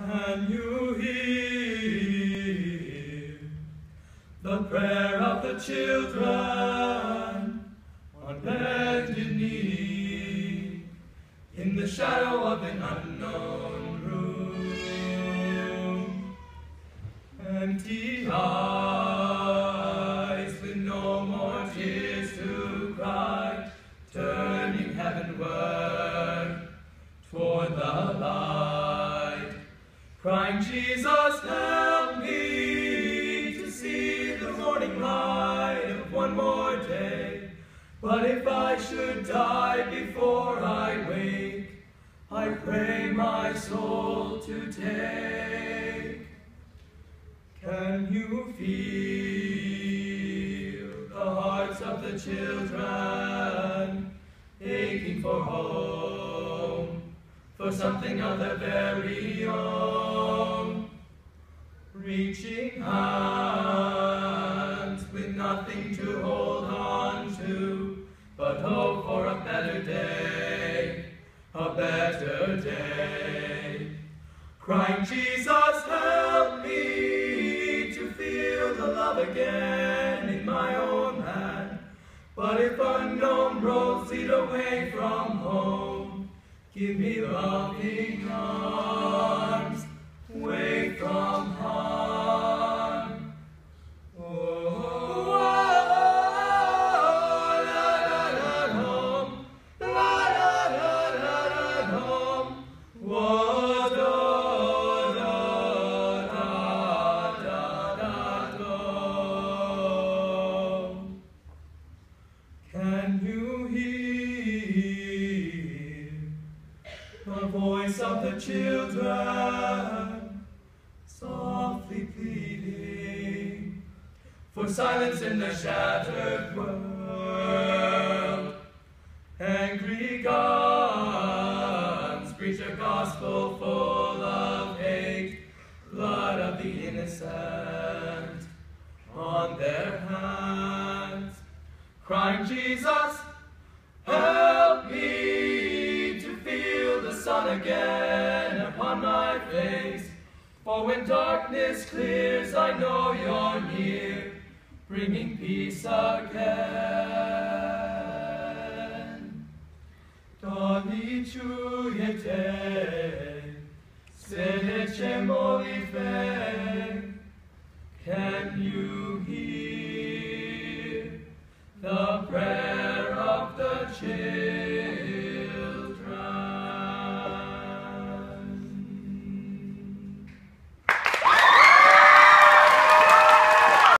Can you hear the prayer of the children on bended knee in the shadow of an unknown room? Empty eyes with no more tears to cry, turning heavenward toward the light, crying, Jesus, help me to see the morning light of one more day. But if I should die before I wake, I pray my soul to take. Can you feel the hearts of the children aching for home, for something of their very own, reaching hands with nothing to hold on to, but hope for a better day, a better day. Crying, Jesus, help me to feel the love again in my own land. But if unknown roads lead away from home, give me loving arms, away from harm. Oh, la home, home. Whoa, Can you hear the voice of the children softly pleading for silence in the shattered world? Angry guns preach a gospel full of hate, blood of the innocent on their hands, crying, Jesus, help me to feel the sun again upon my face. For when darkness clears, I know you're near, bringing peace again. Doni čujete, srdeće molitve. Can you hear the prayer of the children?